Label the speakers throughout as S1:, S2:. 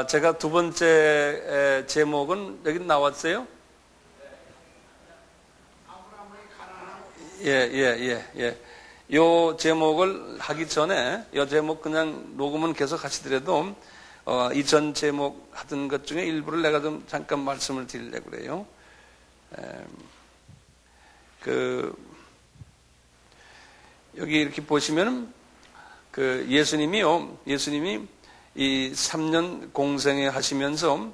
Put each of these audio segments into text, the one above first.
S1: 제가 두 번째 제목은 여기 나왔어요? 예. 요 제목을 하기 전에, 요 제목 그냥 녹음은 계속 하시더라도, 이전 제목 하던 것 중에 일부를 내가 좀 잠깐 말씀을 드리려고 그래요. 여기 이렇게 보시면, 예수님이 이 3년 공생애 하시면서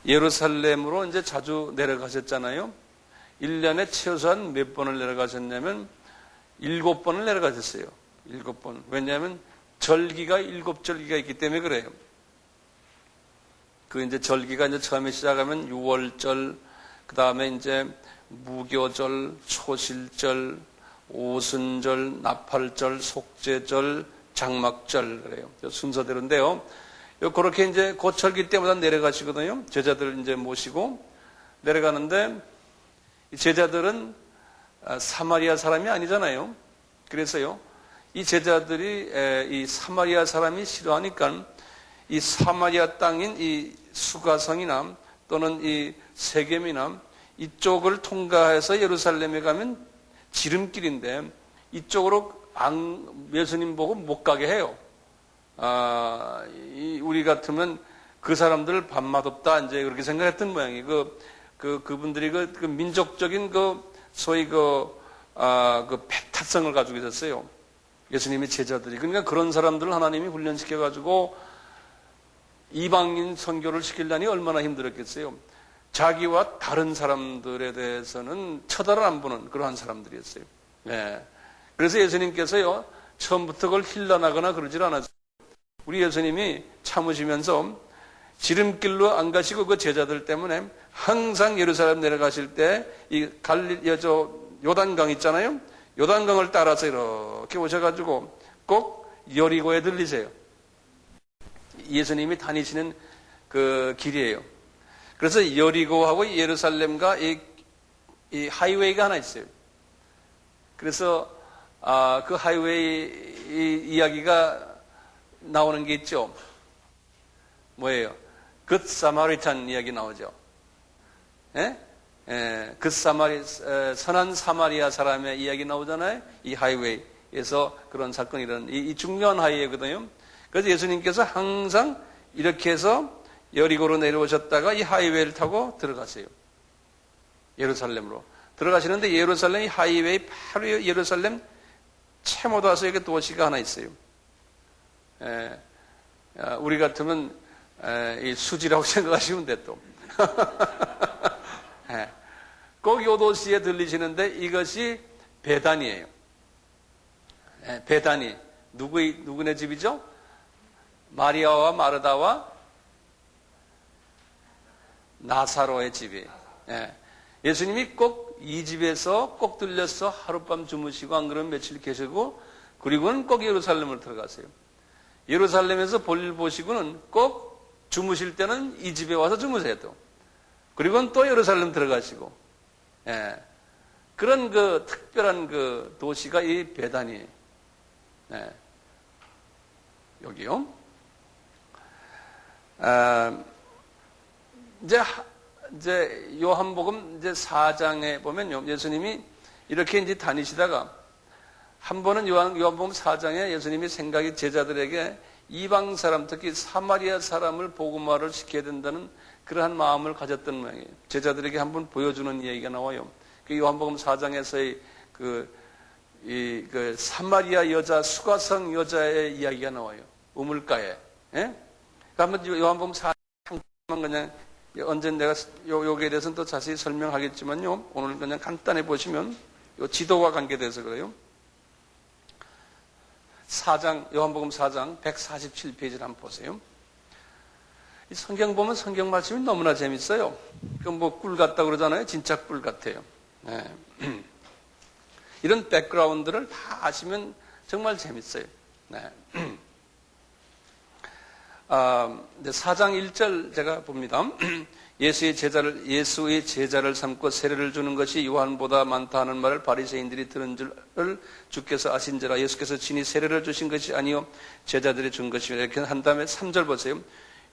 S1: 예루살렘으로 이제 자주 내려가셨잖아요. 1년에 최소한 몇 번을 내려가셨냐면 7번을 내려가셨어요. 7번. 왜냐하면 절기가 7절기가 있기 때문에 그래요. 이제 절기가 이제 처음에 시작하면 6월절, 그 다음에 이제 무교절, 초실절, 오순절, 나팔절, 속죄절, 장막절 그래요. 순서대로인데요. 그렇게 이제 그 절기 때마다 내려가시거든요. 제자들 이제 모시고 내려가는데 이 제자들은 사마리아 사람이 아니잖아요. 그래서요, 이 제자들이 이 사마리아 사람이 싫어하니까 이 사마리아 땅인 이 수가성이나 또는 이 세겜이나 이쪽을 통과해서 예루살렘에 가면 지름길인데 이쪽으로 예수님 보고 못 가게 해요. 우리 같으면 그 사람들 밥맛없다 이제 그렇게 생각했던 모양이 그분들이 그 민족적인 소위 배타성을 가지고 있었어요. 예수님의 제자들이. 그러니까 그런 사람들을 하나님이 훈련시켜가지고 이방인 선교를 시키려니 얼마나 힘들었겠어요. 자기와 다른 사람들에 대해서는 쳐다를 안 보는 그러한 사람들이었어요. 네. 그래서 예수님께서요, 처음부터 그걸 힐난하거나 그러질 않았어요. 우리 예수님이 참으시면서 지름길로 안 가시고 그 제자들 때문에 항상 예루살렘 내려가실 때 이 요단강 있잖아요. 요단강을 따라서 이렇게 오셔가지고 꼭 여리고에 들리세요. 예수님이 다니시는 그 길이에요. 그래서 여리고하고 예루살렘과 이 하이웨이가 하나 있어요. 그래서 그 하이웨이 이야기가 나오는 게 있죠. 뭐예요? 굿 사마리탄 이야기 나오죠. 예? 선한 사마리아 사람의 이야기 나오잖아요. 이 하이웨이에서 그런 사건이 이 중요한 하이웨이거든요. 그래서 예수님께서 항상 이렇게 해서 여리고로 내려오셨다가 이 하이웨이를 타고 들어가세요. 예루살렘으로. 들어가시는데 예루살렘 하이웨이 바로 예루살렘 체모다스에 도시가 하나 있어요. 우리 같으면 이 수지라고 생각하시면 돼 또. 꼭 요 도시에 들리시는데 이것이 베단이에요. 베단이 누구네 집이죠? 마리아와 마르다와 나사로의 집이에요. 예수님이 꼭 이 집에서 꼭 들려서 하룻밤 주무시고 안 그러면 며칠 계시고 그리고는 꼭 예루살렘을 들어가세요. 예루살렘에서 볼일 보시고는 꼭 주무실 때는 이 집에 와서 주무세요 또. 그리고는 또 예루살렘 들어가시고 그런 특별한 도시가 이 베단이에요. 여기요. 이제 요한복음 이제 4장에 보면요. 예수님이 이렇게 이제 다니시다가 한 번은 요한복음 4장에 예수님이 생각이 제자들에게 이방 사람, 특히 사마리아 사람을 복음화를 시켜야 된다는 그러한 마음을 가졌던 모양이에요. 제자들에게 한번 보여주는 이야기가 나와요. 요한복음 4장에서의 사마리아 여자, 수가성 여자의 이야기가 나와요. 우물가에. 한번 요한복음 4장만 그냥 언제 내가 여기에 대해서는 또 자세히 설명하겠지만요. 오늘 그냥 간단히 보시면 요 지도와 관계돼서 그래요. 4장, 요한복음 4장 147페이지를 한번 보세요. 이 성경 보면 성경 말씀이 너무나 재밌어요. 꿀 같다고 그러잖아요. 진짜 꿀 같아요. 이런 백그라운드를 다 아시면 정말 재밌어요. 4장 1절 제가 봅니다. 예수의 제자를 삼고 세례를 주는 것이 요한보다 많다 하는 말을 바리새인들이 들은 줄을 주께서 아신지라. 예수께서 친히 세례를 주신 것이 아니요 제자들이 준 것이며 이렇게 한 다음에 3절 보세요.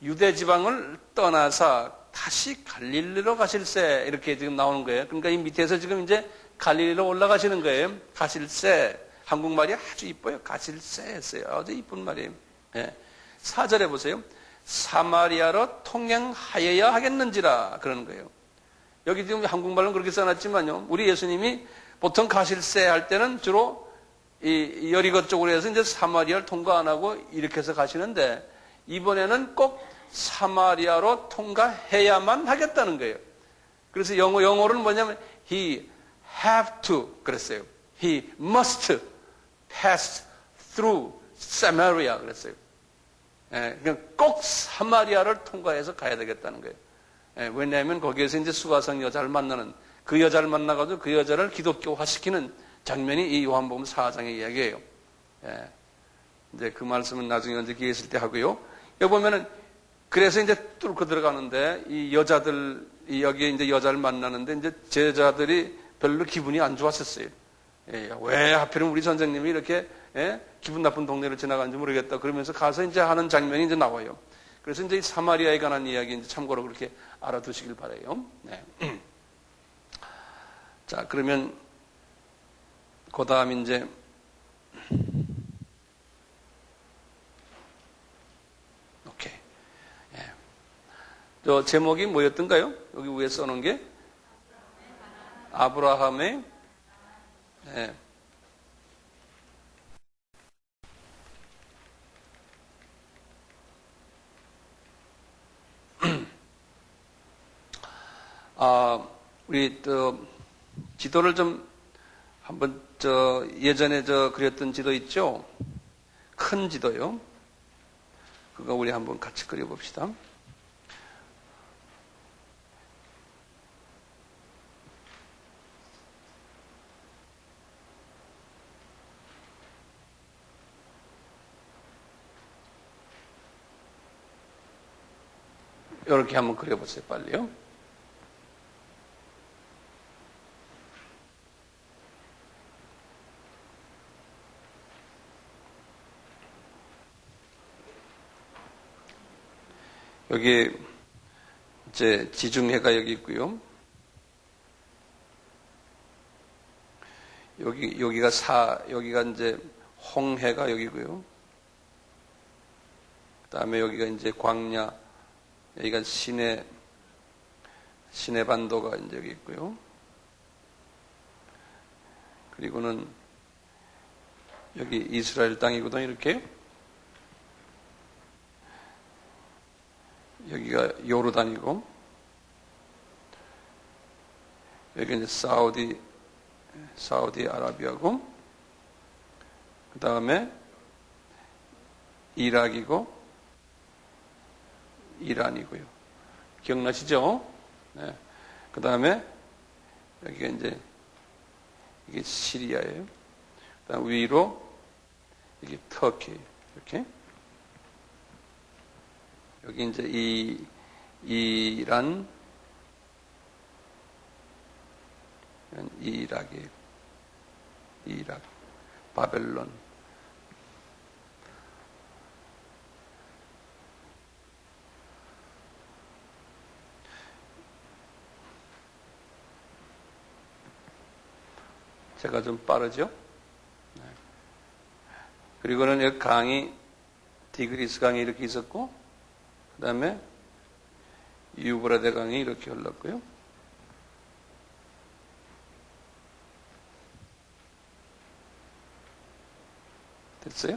S1: 유대 지방을 떠나서 다시 갈릴리로 가실세 이렇게 지금 나오는 거예요. 그러니까 이 밑에서 지금 이제 갈릴리로 올라가시는 거예요. 가실세. 한국말이 아주 이뻐요. 가실세 했어요. 아주 이쁜 말이에요. 예. 4절에 보세요. 사마리아로 통행하여야 하겠는지라 그러는 거예요. 여기 지금 한국말은 그렇게 써놨지만요. 우리 예수님이 보통 가실세 할 때는 주로 이 여리고 쪽으로 해서 이제 사마리아를 통과 안 하고 이렇게 해서 가시는데 이번에는 꼭 사마리아로 통과해야만 하겠다는 거예요. 그래서 영어로는 뭐냐면 he have to 그랬어요. he must pass through Samaria 그랬어요. 예, 그러니까 꼭 사마리아를 통과해서 가야 되겠다는 거예요. 예, 왜냐하면 거기에서 이제 수가성 여자를 만나는 그 여자를 만나가지고 그 여자를 기독교화시키는 장면이 이 요한복음 4장의 이야기예요. 예, 이제 그 말씀은 나중에 언제 기회 있을 때 하고요. 여기 보면은 그래서 이제 뚫고 들어가는데 이 여자들 여기에 이제 여자를 만나는데 이제 제자들이 별로 기분이 안 좋았었어요. 예, 왜 하필은 우리 선생님이 이렇게 기분 나쁜 동네를 지나가는지 모르겠다 그러면서 가서 이제 하는 장면이 이제 나와요. 그래서 이제 사마리아에 관한 이야기 이제 참고로 그렇게 알아두시길 바라요. 네. 자, 그러면 그 다음 이제 오케이. 예. 저 제목이 뭐였던가요? 여기 위에 써놓은 게 아브라함의 예. 우리 또 지도를 좀 한번 예전에 그렸던 지도 있죠? 큰 지도요. 그거 우리 한번 같이 그려봅시다. 이렇게 한번 그려보세요, 빨리요. 여기 이제 지중해가 여기 있고요. 여기가 이제 홍해가 여기고요. 그다음에 여기가 이제 광야, 여기가 시내반도가 이제 여기 있고요. 그리고는 여기 이스라엘 땅이거든요, 이렇게. 여기가 요르단이고, 여기 이제 사우디 아라비아고, 그 다음에 이락이고, 이란이고요. 기억나시죠? 네. 그 다음에 여기가 이제 이게 시리아예요. 그 다음 위로 이게 터키 이렇게. 여기 이제 이란, 이락이에요. 이락, 바벨론. 제가 좀 빠르죠? 네. 그리고는 여기 강이, 디그리스 강이 이렇게 있었고, 그 다음에 유브라데 강이 이렇게 흘렀고요. 됐어요?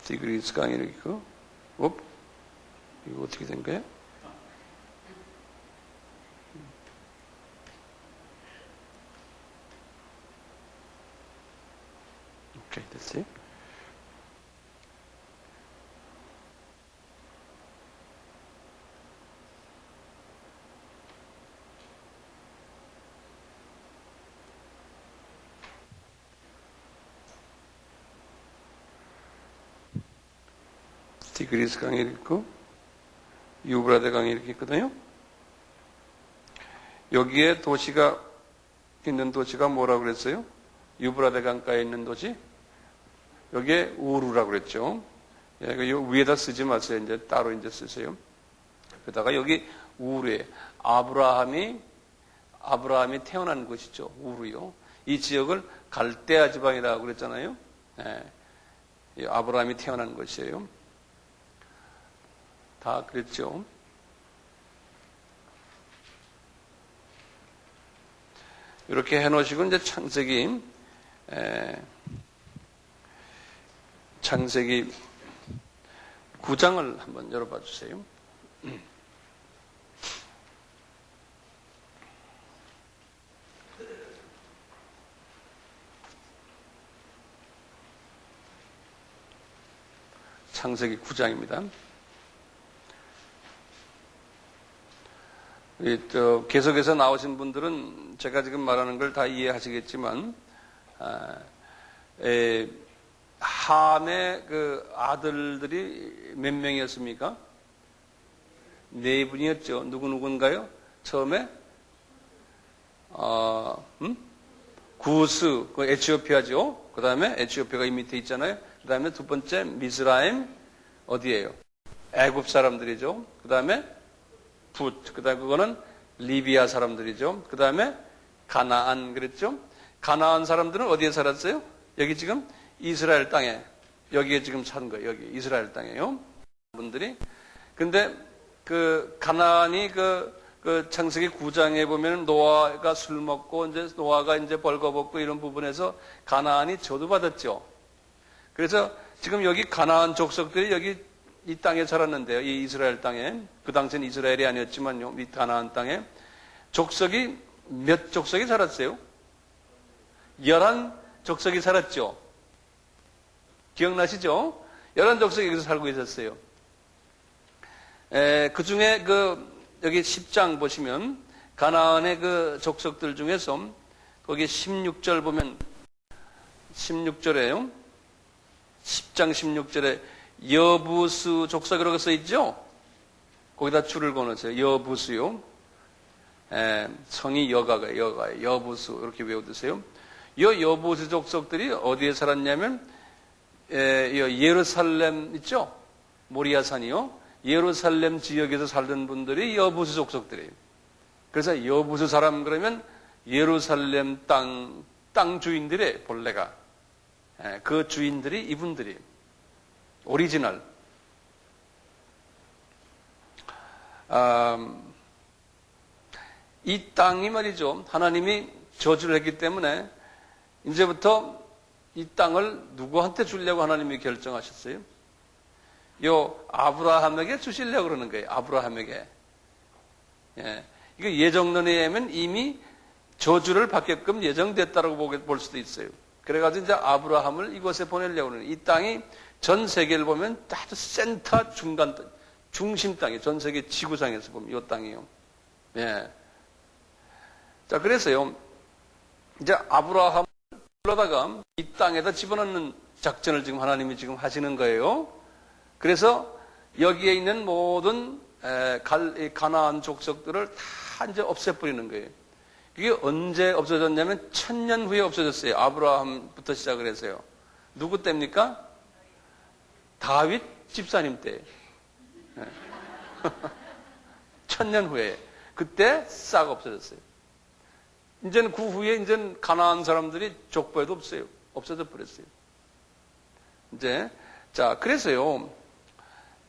S1: 디그리스 강이 이렇게 있고, 이거 어떻게 된 거야? 오케이, 됐어요? 디그리스 강이 있고, 유브라데 강이 이렇게 있거든요. 여기에 도시가 있는 도시가 뭐라고 그랬어요? 유브라데 강가에 있는 도시? 여기에 우르라고 그랬죠. 예, 위에다 쓰지 마세요. 이제 따로 이제 쓰세요. 그러다가 여기 우르에 아브라함이 태어난 곳이죠. 우르요. 이 지역을 갈대아 지방이라고 그랬잖아요. 예, 아브라함이 태어난 곳이에요. 다 그랬죠. 이렇게 해놓으시고 이제 창세기 9장을 한번 열어봐 주세요. 창세기 9장입니다. 계속해서 나오신 분들은 제가 지금 말하는 걸 다 이해하시겠지만, 함의 그 아들들이 몇 명이었습니까? 4분이었죠. 누군가요? 처음에 구스, 그 에티오피아죠. 그 다음에 에티오피아가 이 밑에 있잖아요. 그 다음에 두 번째 미스라임 어디예요? 애굽 사람들이죠. 그 다음에 붓, 그 다음에 그거는 리비아 사람들이죠. 그 다음에 가나안 그랬죠. 가나안 사람들은 어디에 살았어요? 여기 지금 이스라엘 땅에, 여기에 지금 산 거예요. 여기 이스라엘 땅이에요. 분들이. 근데 그 가나안이 그 창세기 9장에 보면 노아가 술 먹고 이제 노아가 이제 벌거벗고 이런 부분에서 가나안이 저주받았죠. 그래서 지금 여기 가나안 족속들이 여기 이 땅에 살았는데요. 이 이스라엘 땅에. 그 당시엔 이스라엘이 아니었지만요. 이 가나안 땅에. 족속이 몇 족속이 살았어요? 11족속이 살았죠. 기억나시죠? 11족속이 여기서 살고 있었어요. 그 중에 여기 10장 보시면 가나안의 그 족속들 중에서 거기 16절 보면 16절에요. 10장 16절에 여부수 족속이라고 써 있죠? 거기다 줄을 거놓으세요. 여부수요. 성이 여가예요. 여부수 이렇게 외워두세요. 이 여부수 족속들이 어디에 살았냐면 예루살렘 있죠? 모리아산이요. 예루살렘 지역에서 살던 분들이 여부수 족속들이에요. 그래서 여부수 사람 그러면 예루살렘 땅 주인들의 본래가 그 주인들이 이분들이에요. 오리지널. 이 땅이 말이죠. 하나님이 저주를 했기 때문에 이제부터 이 땅을 누구한테 주려고 하나님이 결정하셨어요? 요 아브라함에게 주시려고 그러는 거예요. 아브라함에게. 예. 이거 예정론에 의하면 이미 저주를 받게끔 예정됐다라고 볼 수도 있어요. 그래가지고 이제 아브라함을 이곳에 보내려고 하는 이 땅이 전 세계를 보면 아주 센터 중심 땅이에요. 전 세계 지구상에서 보면 이 땅이에요. 예. 자, 그래서요, 이제 아브라함을 불러다가 이 땅에다 집어넣는 작전을 지금 하나님이 지금 하시는 거예요. 그래서 여기에 있는 모든 가나안 족속들을 다 이제 없애버리는 거예요. 이게 언제 없어졌냐면 1000년 후에 없어졌어요. 아브라함부터 시작을 해서요. 누구 때입니까? 다윗 집사님 때. 1000년 후에. 그때 싹 없어졌어요. 이제는 그 후에 이제는 가나안 사람들이 족보에도 없어요. 없어져 버렸어요. 이제, 자, 그래서요.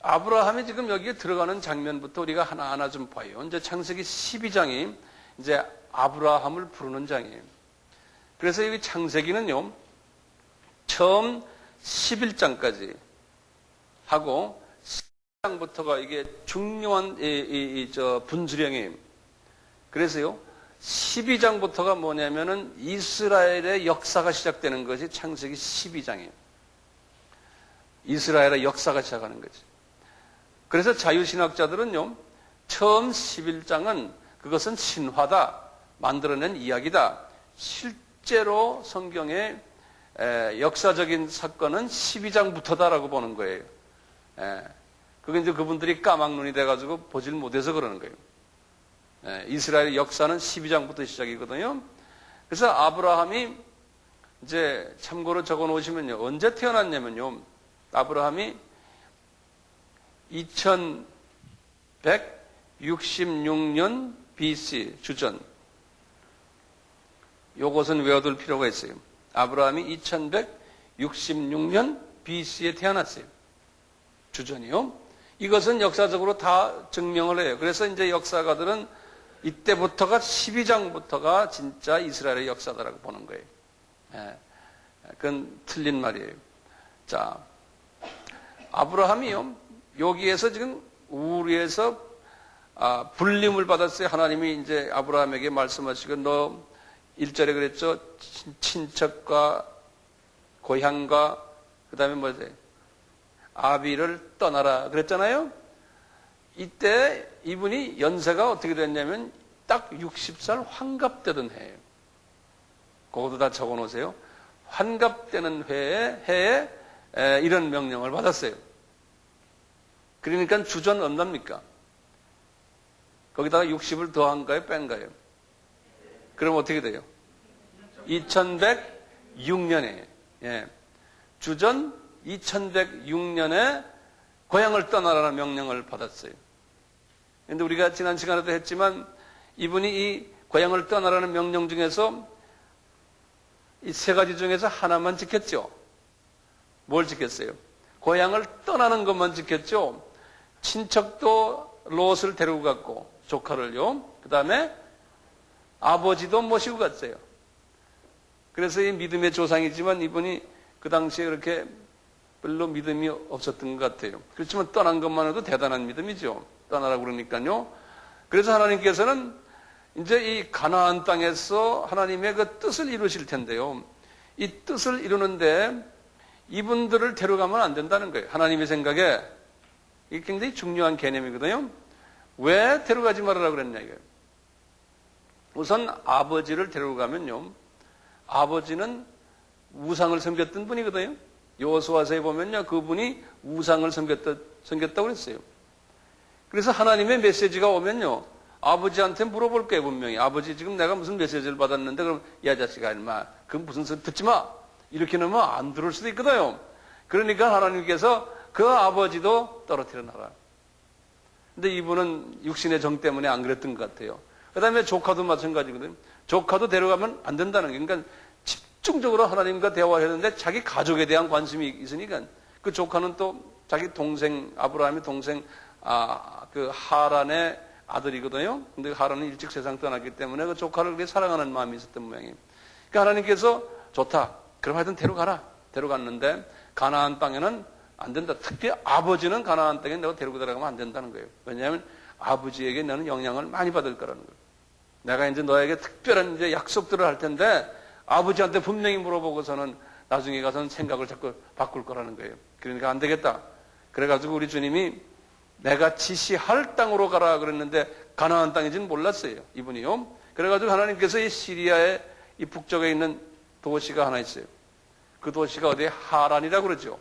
S1: 아브라함이 지금 여기에 들어가는 장면부터 우리가 하나하나 좀 봐요. 이제 창세기 12장이 이제 아브라함을 부르는 장이에요. 그래서 여기 창세기는요, 처음 11장까지 하고 10장부터가 이게 중요한 분수령이에요. 그래서요, 12장부터가 뭐냐면은 이스라엘의 역사가 시작되는 것이 창세기 12장이에요. 이스라엘의 역사가 시작하는 거지. 그래서 자유신학자들은요, 처음 11장은 그것은 신화다, 만들어낸 이야기다. 실제로 성경의 역사적인 사건은 12장부터다라고 보는 거예요. 그게 이제 그분들이 까막눈이 돼가지고 보질 못해서 그러는 거예요. 이스라엘의 역사는 12장부터 시작이거든요. 그래서 아브라함이 이제 참고로 적어 놓으시면요. 언제 태어났냐면요. 아브라함이 2166년 BC 주전. 요것은 외워둘 필요가 있어요. 아브라함이 2166년 BC에 태어났어요. 주전이요. 이것은 역사적으로 다 증명을 해요. 그래서 이제 역사가들은 이때부터가 12장부터가 진짜 이스라엘의 역사다라고 보는 거예요. 그건 틀린 말이에요. 자, 아브라함이요. 여기에서 지금 우리에서 불림을 받았어요. 하나님이 이제 아브라함에게 말씀하시고 너 1절에 그랬죠. 친척과 고향과 그다음에 뭐지? 아비를 떠나라 그랬잖아요. 이때 이분이 연세가 어떻게 됐냐면 딱 60살 환갑되던 해예요. 그것도 다 적어 놓으세요. 환갑되는 해에 이런 명령을 받았어요. 그러니까 주전 얼마입니까? 거기다가 60을 더한가요? 뺀가요? 그럼 어떻게 돼요? 2106년에 주전 2106년에 고향을 떠나라는 명령을 받았어요. 그런데 우리가 지난 시간에도 했지만 이분이 이 고향을 떠나라는 명령 중에서 이 세 가지 중에서 하나만 지켰죠. 뭘 지켰어요? 고향을 떠나는 것만 지켰죠. 친척도 롯을 데리고 갔고 조카를요. 그 다음에 아버지도 모시고 갔어요. 그래서 이 믿음의 조상이지만 이분이 그 당시에 그렇게 별로 믿음이 없었던 것 같아요. 그렇지만 떠난 것만 해도 대단한 믿음이죠. 떠나라고 그러니까요. 그래서 하나님께서는 이제 이 가나안 땅에서 하나님의 그 뜻을 이루실 텐데요. 이 뜻을 이루는데 이분들을 데려가면 안 된다는 거예요. 하나님의 생각에 이게 굉장히 중요한 개념이거든요. 왜 데려가지 말아라 그랬냐 이거예요. 우선 아버지를 데리고 가면요. 아버지는 우상을 섬겼던 분이거든요. 여호수아서에 보면요. 그분이 우상을 섬겼다고 그랬어요. 그래서 하나님의 메시지가 오면요. 아버지한테 물어볼 거예요, 분명히. 아버지, 지금 내가 무슨 메시지를 받았는데, 그럼, 야, 자식아, 인마, 그건 무슨 소리 듣지 마! 이렇게 넣으면 안 들을 수도 있거든요. 그러니까 하나님께서 그 아버지도 떨어뜨려 놔라. 근데 이분은 육신의 정 때문에 안 그랬던 것 같아요. 그 다음에 조카도 마찬가지거든요. 조카도 데려가면 안 된다는 거예요. 그러니까 집중적으로 하나님과 대화를 했는데 자기 가족에 대한 관심이 있으니까 그 조카는 또 자기 동생, 아브라함의 동생, 그 하란의 아들이거든요. 근데 하란은 일찍 세상 떠났기 때문에 그 조카를 그렇게 사랑하는 마음이 있었던 모양이에요. 그러니까 하나님께서 좋다. 그럼 하여튼 데려가라. 데려갔는데 가나안 땅에는 안 된다. 특히 아버지는 가나안 땅에 내가 데리고 들어가면 안 된다는 거예요. 왜냐하면 아버지에게 너는 영향을 많이 받을 거라는 거예요. 내가 이제 너에게 특별한 이제 약속들을 할 텐데 아버지한테 분명히 물어보고서는 나중에 가서는 생각을 자꾸 바꿀 거라는 거예요. 그러니까 안 되겠다. 그래가지고 우리 주님이 내가 지시할 땅으로 가라 그랬는데 가나안 땅인지는 몰랐어요. 이분이요. 그래가지고 하나님께서 이 시리아의 이 북쪽에 있는 도시가 하나 있어요. 그 도시가 어디에 하란이라고 그러죠.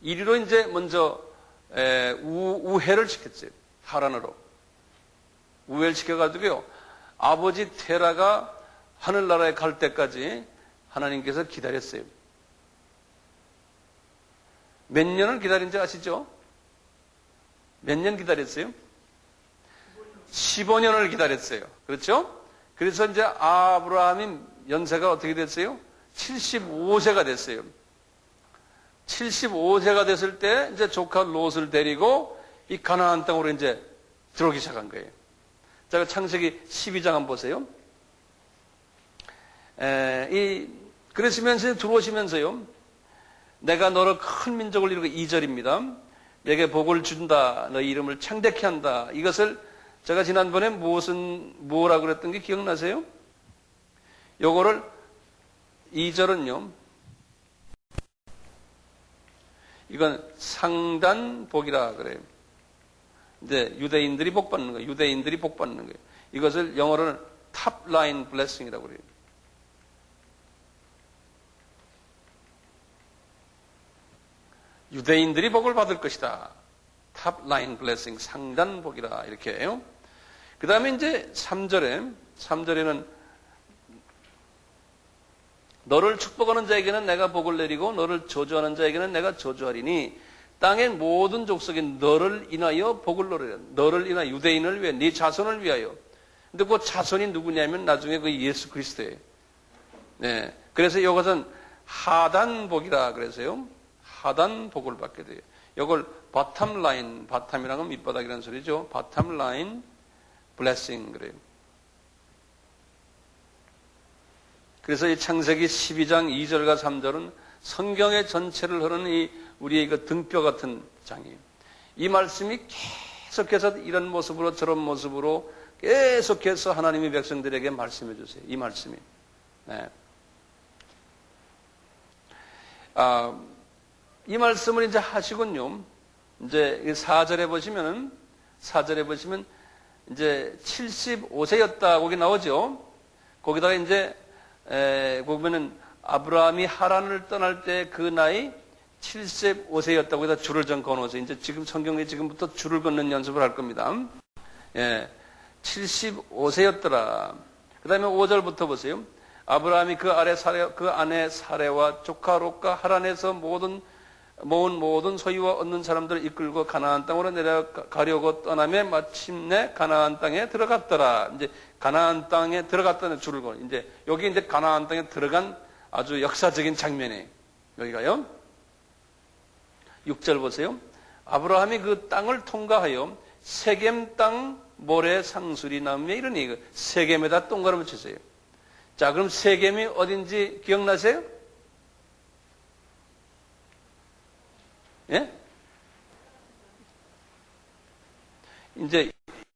S1: 이리로 이제 먼저 우회를 시켰어요. 하란으로. 우회를 시켜가지고요. 아버지 테라가 하늘나라에 갈 때까지 하나님께서 기다렸어요. 몇 년을 기다린지 아시죠? 몇 년 기다렸어요? 15년을 기다렸어요. 그렇죠? 그래서 이제 아브라함이 연세가 어떻게 됐어요? 75세가 됐어요. 75세가 됐을 때 이제 조카 롯을 데리고 이 가나안 땅으로 이제 들어오기 시작한 거예요. 자, 창세기 12장 한번 보세요. 그러시면서 들어오시면서요. 내가 너를 큰 민족을 이루고 2절입니다. 내게 복을 준다. 너희 이름을 창대케 한다. 이것을 제가 지난번에 뭐라고 그랬던 게 기억나세요? 요거를 2절은요. 이건 상단복이라 그래요. 이제 유대인들이 복 받는 거예요. 유대인들이 복 받는 거예요. 이것을 영어로는 top line blessing이라고 그래요. 유대인들이 복을 받을 것이다. 탑 라인 블레싱, 상단 복이라 이렇게 해요. 그 다음에 이제 3절에는 너를 축복하는 자에게는 내가 복을 내리고 너를 저주하는 자에게는 내가 저주하리니 땅의 모든 족속이 너를 인하여 복을 노래라. 너를 인하여, 유대인을 위해, 네 자손을 위하여. 근데 그 자손이 누구냐면 나중에 그 예수 그리스도예요. 네. 그래서 이것은 하단복이라 그래서요. 하단복을 받게 돼요. 이걸 바텀 라인, 바텀이라는 건 밑바닥이라는 소리죠. 바텀 라인 블레싱 그래요. 그래서 이 창세기 12장 2절과 3절은 성경의 전체를 흐르는 이 우리의 그 등뼈 같은 장이에요. 이 말씀이 계속해서 이런 모습으로 저런 모습으로 계속해서 하나님의 백성들에게 말씀해 주세요. 이 말씀이. 네. 이 말씀을 이제 하시군요. 이제 4절에 보시면 이제 75세였다 거기 나오죠. 거기다가 이제 보면은 아브라함이 하란을 떠날 때 그 나이 75세였다고 해서 줄을 좀 거놓으세요. 이제 지금 성경에 지금부터 줄을 걷는 연습을 할 겁니다. 75세였더라. 그 다음에 5절부터 보세요. 아브라함이 그 아내 사레와 조카 롯과 하란에서 모은 모든 소유와 얻는 사람들을 이끌고 가나안 땅으로 내려가려고 떠나며 마침내 가나안 땅에 들어갔더라. 이제 가나안 땅에 들어갔다는 줄을 거. 이제 여기 이제 가나안 땅에 들어간 아주 역사적인 장면이에요. 여기가요. 6절 보세요. 아브라함이 그 땅을 통과하여 세겜 땅 모래 상술이 나오며 이런 얘기. 세겜에다 동그라미 치세요. 자, 그럼 세겜이 어딘지 기억나세요? 예? 이제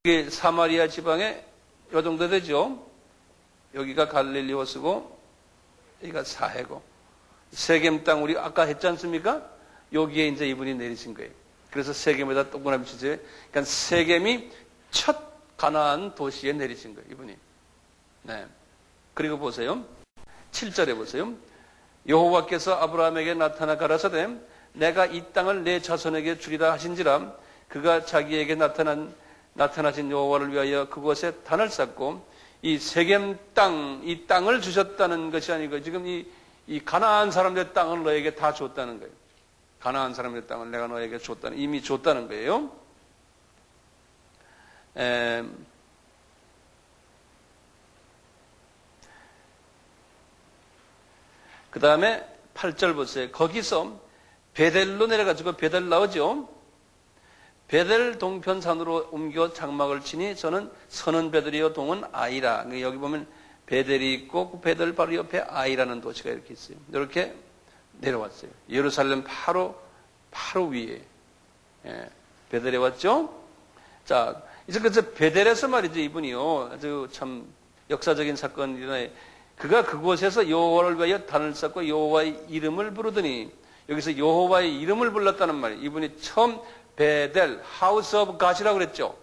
S1: 이게 사마리아 지방에 요 정도 되죠? 여기가 갈릴리 호수고 여기가 사해고 세겜 땅 우리 아까 했지 않습니까? 여기에 이제 이분이 내리신 거예요. 그래서 세겜에다 동그라미 치세요. 그러니까 세겜이 첫 가나안 도시에 내리신 거예요. 이분이. 네. 그리고 보세요. 7절에 보세요. 여호와께서 아브라함에게 나타나 가라사대 내가 이 땅을 내 자손에게 주리라 하신지라 그가 자기에게 나타나신 여호와를 위하여 그곳에 단을 쌓고 이 세겜 땅, 이 땅을 주셨다는 것이 아니고 지금 이 가나안 사람들의 땅을 너에게 다 줬다는 거예요. 가나안 사람들의 땅을 내가 너에게 이미 줬다는 거예요. 그 다음에 8절 보세요. 거기서 베델로 내려가지고 베델 나오죠. 베델 동편산으로 옮겨 장막을 치니 저는 서는 베델이요 동은 아이라. 여기 보면 베델이 있고 그 베델 바로 옆에 아이라는 도시가 이렇게 있어요. 이렇게 내려왔어요. 예루살렘 바로 위에 베델에 왔죠. 자, 이제 그래서 베델에서 말이죠. 이분이요. 아주 참 역사적인 사건이라 그가 그곳에서 여호와를 위하여 단을 쌓고 여호와의 이름을 부르더니 여기서 여호와의 이름을 불렀다는 말이에요. 이분이 처음 베델, 하우스 오브 갓이라고 그랬죠.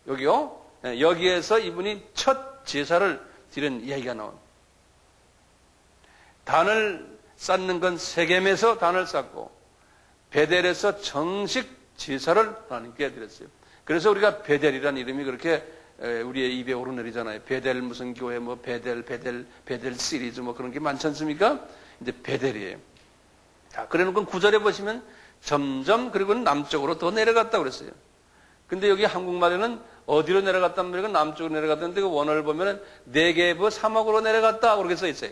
S1: 여기요. 여기에서 이분이 첫 제사를 드린 이야기가 나옵니다. 단을 쌓는 건 세겜에서 단을 쌓고 베델에서 정식 제사를 하나님께 드렸어요. 그래서 우리가 베델이라는 이름이 그렇게 우리의 입에 오르내리잖아요. 베델 무슨 교회 뭐 베델 시리즈 뭐 그런 게 많지 않습니까? 이제 베델이에요. 자, 그래놓고 9절에 보시면 점점 그리고는 남쪽으로 더 내려갔다고 그랬어요. 근데 여기 한국말에는 어디로 내려갔단 말이고 남쪽으로 내려갔다는데 그 원어를 보면은 네게브 사막으로 내려갔다 그렇게 써 있어요.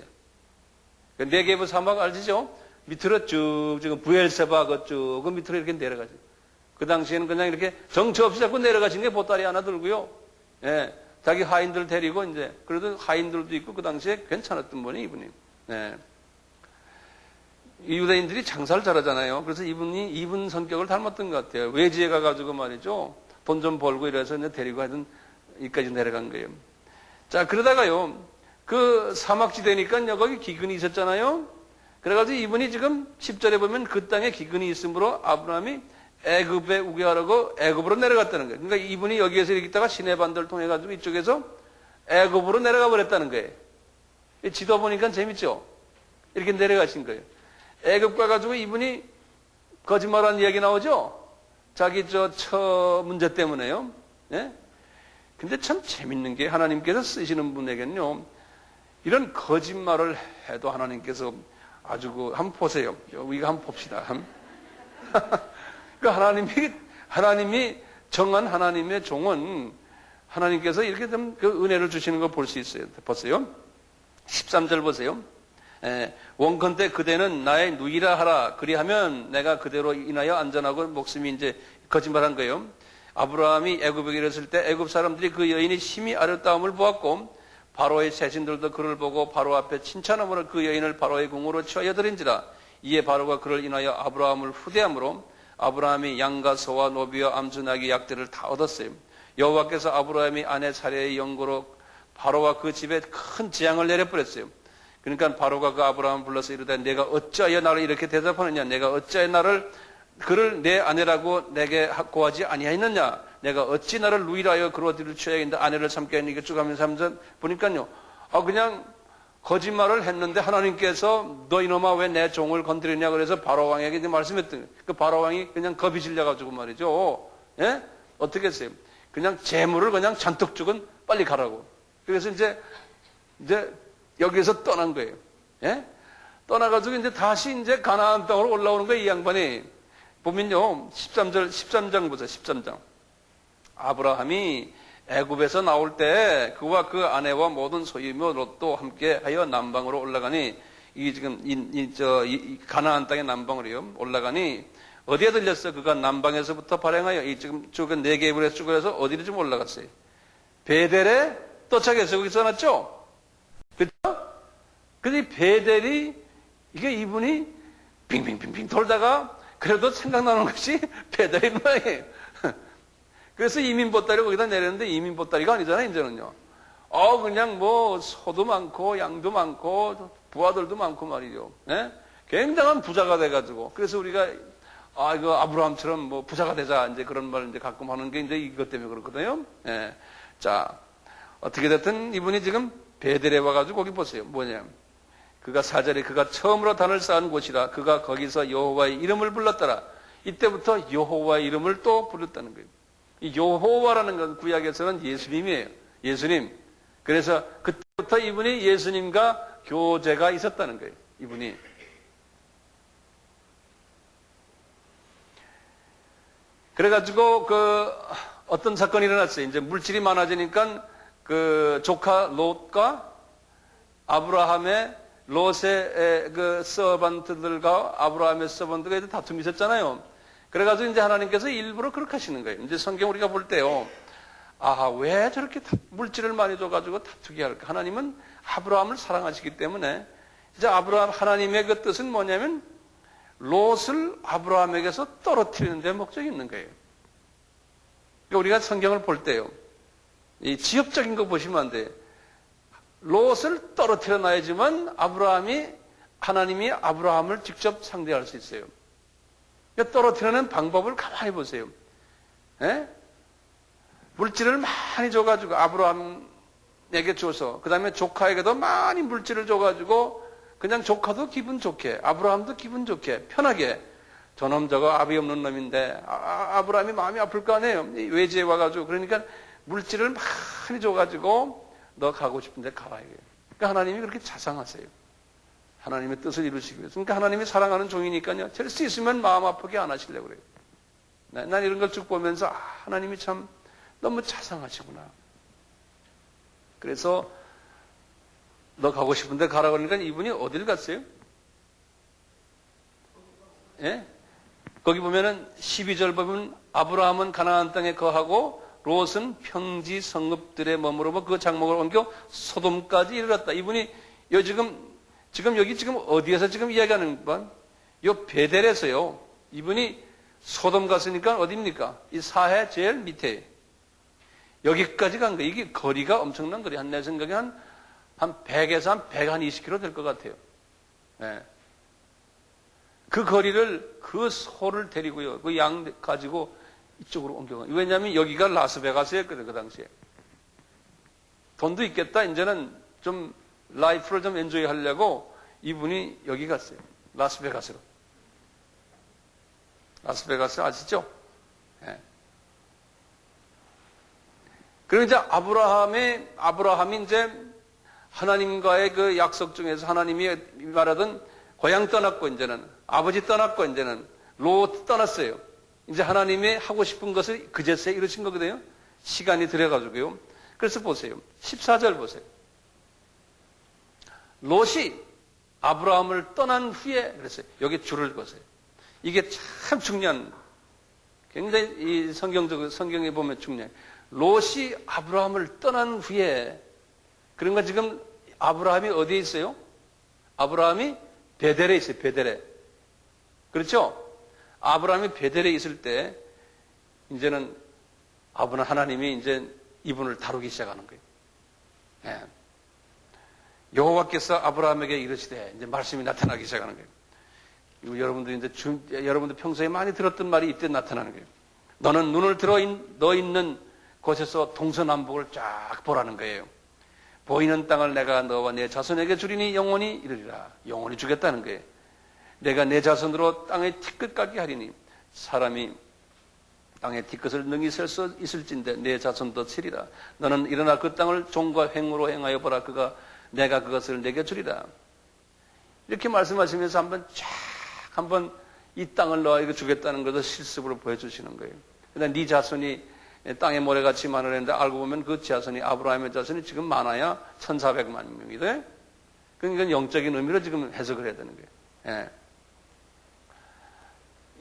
S1: 그 네게브 사막 알지죠? 밑으로 쭉 지금 부엘세바 그쭉 그 밑으로 이렇게 내려가죠. 그 당시에는 그냥 이렇게 정처 없이 자꾸 내려가신 게 보따리 하나 들고요. 예, 자기 하인들 데리고 이제 그래도 하인들도 있고 그 당시에 괜찮았던 분이 이분이. 예. 유대인들이 장사를 잘하잖아요. 그래서 이분 성격을 닮았던 것 같아요. 외지에 가가지고 말이죠. 돈 좀 벌고 이래서 이제 데리고 하여튼 여기까지 내려간 거예요. 자, 그러다가요. 그 사막지대니까 거기 기근이 있었잖아요. 그래가지고 이분이 지금 10절에 보면 그 땅에 기근이 있으므로 아브라함이 애굽에 우겨하라고 애굽으로 내려갔다는 거예요. 그러니까 이분이 여기에서 이렇게 있다가 시내반도를 통해 가지고 이쪽에서 애굽으로 내려가 버렸다는 거예요. 지도 보니까 재밌죠? 이렇게 내려가신 거예요. 애굽 가가지고 이분이 거짓말한 이야기 나오죠? 자기 처 문제 때문에요. 예? 근데 참 재밌는 게 하나님께서 쓰시는 분에게는요, 이런 거짓말을 해도 하나님께서 아주 한번 보세요. 우리가 한번 봅시다. 그 하나님이 정한 하나님의 종은 하나님께서 이렇게 좀 그 은혜를 주시는 걸 볼 수 있어요. 보세요. 13절 보세요. 원컨대 그대는 나의 누이라 하라. 그리하면 내가 그대로 인하여 안전하고 목숨이 이제 거짓말한 거예요. 아브라함이 애굽에 이르렀을 때 애굽 사람들이 그 여인이 심히 아름다움을 보았고 바로의 세신들도 그를 보고 바로 앞에 칭찬함으로 그 여인을 바로의 궁으로 취하여 드린지라. 이에 바로가 그를 인하여 아브라함을 후대함으로 아브라함이 양과 소와 노비와 암수 나귀 약들을 다 얻었어요. 여호와께서 아브라함이 아내 사례의 연고로 바로와 그 집에 큰 재앙을 내려버렸어요. 그러니까 바로가 그 아브라함을 불러서 이르되 내가 어찌하여 나를 이렇게 대답하느냐? 내가 어찌하여 그를 내 아내라고 내게 고하지 아니하였느냐? 내가 어찌 나를 누이라여 그로 뒤를 취하였는데 아내를 삼게 했느냐? 쭉 하면서 보니까요. 그냥 거짓말을 했는데 하나님께서 너 이놈아 왜 내 종을 건드리냐? 그래서 바로 왕에게 말씀했더니 그 바로 왕이 그냥 겁이 질려가지고 말이죠. 예? 어떻게 했어요? 그냥 재물을 그냥 잔뜩 주건 빨리 가라고. 그래서 이제 여기에서 떠난 거예요. 예? 떠나가지고 이제 다시 이제 가나안 땅으로 올라오는 거예요, 이 양반이. 보면요, 13장 보세요, 13장. 아브라함이 애굽에서 나올 때 그와 그 아내와 모든 소유며 롯도 함께 하여 남방으로 올라가니, 이 지금, 이 가나안 땅의 남방으로요, 올라가니, 어디에 들렸어? 그가 남방에서부터 발행하여, 이 지금 쭉 4개의 에서 쭉 해서 어디로 좀 올라갔어요? 베델에 도착해서 거기 써놨죠? 그죠? 근데 베델이, 이게 이분이 빙빙빙빙 돌다가 그래도 생각나는 것이 베델인 모양이에요. 그래서 이민보따리 거기다 내렸는데 이민보따리가 아니잖아요, 이제는요. 그냥 뭐 소도 많고 양도 많고 부하들도 많고 말이죠. 예? 굉장한 부자가 돼가지고. 그래서 우리가 이거 아브라함처럼 뭐 부자가 되자 이제 그런 말 이제 가끔 하는 게 이제 이것 때문에 그렇거든요. 예. 자, 어떻게 됐든 이분이 지금 베델에 와가지고 거기 보세요. 뭐냐. 그가 4절에 그가 처음으로 단을 쌓은 곳이라 그가 거기서 여호와의 이름을 불렀더라. 이때부터 여호와의 이름을 또 불렀다는 거예요. 이 여호와라는 건 구약에서는 예수님이에요. 예수님. 그래서 그때부터 이분이 예수님과 교제가 있었다는 거예요. 이분이. 그래가지고 어떤 사건이 일어났어요. 이제 물질이 많아지니까 그 조카 롯과 아브라함의 롯의 그 서번트들과 아브라함의 서번트가 다툼이 있었잖아요. 그래가지고 이제 하나님께서 일부러 그렇게 하시는 거예요. 이제 성경 우리가 볼 때요. 왜 저렇게 물질을 많이 줘가지고 다투게 할까? 하나님은 아브라함을 사랑하시기 때문에 이제 하나님의 그 뜻은 뭐냐면 롯을 아브라함에게서 떨어뜨리는 데 목적이 있는 거예요. 그러니까 우리가 성경을 볼 때요. 이 지엽적인 거 보시면 안 돼요. 롯을 떨어뜨려 놔야지만 하나님이 아브라함을 직접 상대할 수 있어요. 그러니까 떨어뜨리는 방법을 가만히 보세요. 예? 물질을 많이 줘가지고 아브라함에게 줘서 그 다음에 조카에게도 많이 물질을 줘가지고 그냥 조카도 기분 좋게 아브라함도 기분 좋게 편하게 저놈 저거 아비 없는 놈인데 아브라함이 마음이 아플 거 아니에요. 외지에 와가지고 그러니까 물질을 많이 줘가지고 너 가고 싶은데 가라 이거예요. 그러니까 하나님이 그렇게 자상하세요. 하나님의 뜻을 이루시기 위해서. 그러니까 하나님이 사랑하는 종이니까요. 될 수 있으면 마음 아프게 안 하시려고 그래요. 난 이런 걸 쭉 보면서 하나님이 참 너무 자상하시구나. 그래서 너 가고 싶은데 가라 그러니까 이분이 어딜 갔어요? 예? 거기 보면은 12절 보면 아브라함은 가나안 땅에 거하고 롯은 평지 성읍들에 머무르고 그 장막을 옮겨 소돔까지 이르렀다. 이분이 여기 어디에서 지금 이야기하는 건? 요 베델에서요. 이분이 소돔 갔으니까 어디입니까? 이 사해 제일 밑에. 여기까지 간 거예요. 이게 거리가 엄청난 거리. 내 생각에 한 100에서 한 120km 될 것 같아요. 네. 그 거리를 그 소를 데리고요. 그 양 가지고 이쪽으로 옮겨가요. 왜냐하면 여기가 라스베가스였거든, 그 당시에. 돈도 있겠다. 이제는 좀 라이프를 좀 엔조이 하려고 이분이 여기 갔어요. 라스베가스로. 라스베가스 아시죠? 예. 그리고 이제 아브라함이 이제 하나님과의 그 약속 중에서 하나님이 말하던 고향 떠났고, 이제는 아버지 떠났고, 이제는 롯 떠났어요. 이제 하나님이 하고 싶은 것을 그제서야 이루신 거거든요. 시간이 들여가지고요. 그래서 보세요. 14절 보세요. 롯이 아브라함을 떠난 후에, 그랬어요. 여기 줄을 보세요. 이게 참 중요한, 굉장히 이 성경에 보면 중요해요. 롯이 아브라함을 떠난 후에, 그러니까 지금 아브라함이 어디에 있어요? 아브라함이 베델에 있어요, 베델에. 그렇죠? 아브라함이 베델에 있을 때, 이제는 하나님이 이제 이분을 다루기 시작하는 거예요. 예. 여호와께서 아브라함에게 이르시되, 이제 말씀이 나타나기 시작하는 거예요. 이거 여러분들 평소에 많이 들었던 말이 이때 나타나는 거예요. 너는 눈을 들어 너 있는 곳에서 동서남북을 쫙 보라는 거예요. 보이는 땅을 내가 너와 내 자손에게 주리니 영원히 이르리라. 영원히 주겠다는 거예요. 내가 내 자손으로 땅의 티끝 같게 하리니 사람이 땅의 티끝을 능히 셀 수 있을진데 내 자손도 치리라. 너는 일어나 그 땅을 종과 횡으로 행하여 보라. 내가 그것을 내게 주리라. 이렇게 말씀하시면서 한번 이 땅을 너에게 주겠다는 것을 실습으로 보여주시는 거예요. 그러나 네 자손이 땅에 모래같이 많으는데 알고 보면 그 자손이 아브라함의 자손이 지금 많아야 1400만 명이 돼. 그러니까 영적인 의미로 지금 해석을 해야 되는 거예요. 예.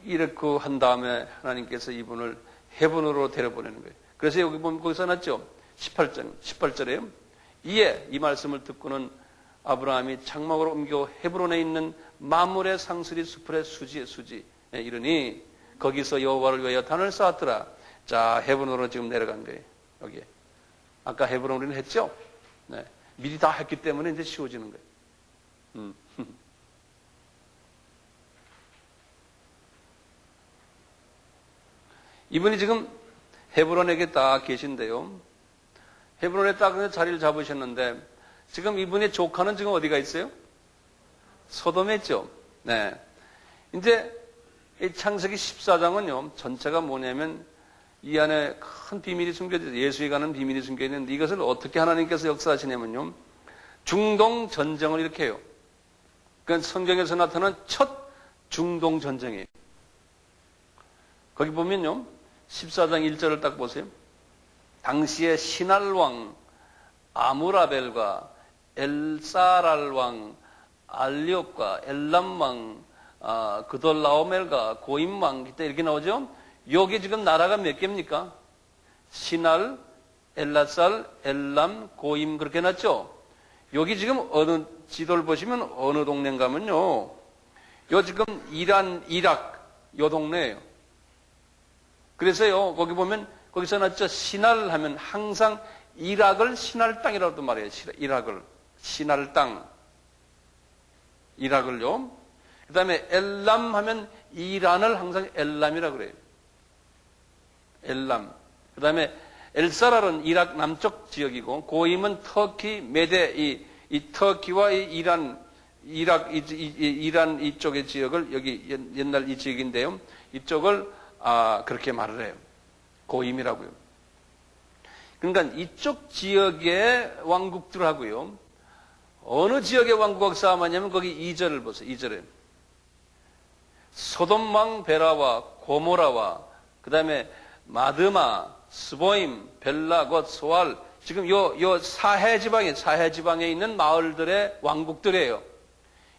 S1: 이렇게 한 다음에 하나님께서 이분을 헤븐으로 데려보내는 거예요. 그래서 여기 보면 거기서 났죠. 18절에요. 이에 이 말씀을 듣고는 아브라함이 장막으로 옮겨 헤브론에 있는 마물의 상수리 수풀의 수지에 이르니 거기서 여호와를 위하여 단을 쌓았더라. 자, 헤브론으로 지금 내려간 거예요. 여기에. 아까 헤브론으로 했죠? 네. 미리 다 했기 때문에 이제 쉬워지는 거예요. 이분이 지금 헤브론에게 딱 계신데요. 헤브론에 딱 자리를 잡으셨는데 지금 이분의 조카는 지금 어디가 있어요? 소돔에 있죠. 네. 이제 이 창세기 14장은요, 전체가 뭐냐면 이 안에 큰 비밀이 숨겨져 있어요. 예수에 관한 비밀이 숨겨 있는데 이것을 어떻게 하나님께서 역사하시냐면요, 중동 전쟁을 이렇게 해요. 그러니까 성경에서 나타난 첫 중동 전쟁이에요. 거기 보면요, 14장 1절을 딱 보세요. 당시에 시날왕 아무라벨과 엘사랄왕 알리옥과 엘람왕 그돌라오멜과 고임왕 그때 이렇게 나오죠. 여기 지금 나라가 몇 개입니까? 시날, 엘라살, 엘람, 고임 그렇게 났죠. 여기 지금 어느 지도를 보시면 어느 동네인가 하면요, 요 지금 이란, 이락 요 동네예요. 그래서요, 거기 보면 거기서 났죠. 시날 하면 항상 이락을 시날 땅이라고도 말해요. 이락을 시날 땅, 이락을요. 그 다음에 엘람 하면 이란을 항상 엘람이라고 그래요. 엘람. 그 다음에 엘사랄은 이락 남쪽 지역이고, 고임은 터키, 메데, 이 터키와 이 이란, 이란 이쪽의 지역을, 여기 옛날 이 지역인데요. 이쪽을, 그렇게 말을 해요. 고임이라고요. 그러니까 이쪽 지역의 왕국들하고요, 어느 지역의 왕국하고 싸움하냐면 거기 2절을 보세요. 2절에. 소돔왕 베라와 고모라와, 그 다음에 마드마, 스보임, 벨라, 곧 소알, 지금 요 사해 지방에 있는 마을들의 왕국들이에요.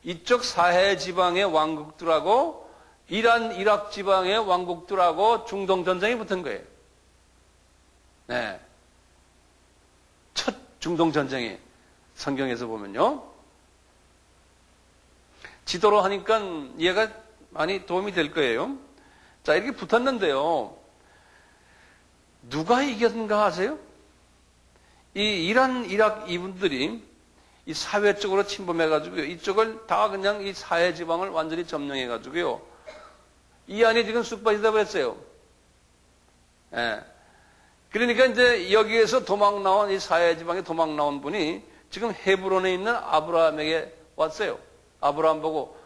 S1: 이쪽 사해 지방의 왕국들하고 이란, 이락 지방의 왕국들하고 중동 전쟁이 붙은 거예요. 네. 첫 중동 전쟁이 성경에서 보면요. 지도로 하니까 이해가 많이 도움이 될 거예요. 자, 이렇게 붙었는데요. 누가 이겼는가 아세요? 이 이란, 이락 이분들이 이 사회적으로 침범해가지고요. 이쪽을 다 그냥 이 사해 지방을 완전히 점령해가지고요. 이 안에 지금 쑥 빠지다 버렸어요. 예. 그러니까 이제 여기에서 도망 나온 이 사해 지방에 도망 나온 분이 지금 헤브론에 있는 아브라함에게 왔어요. 아브라함 보고,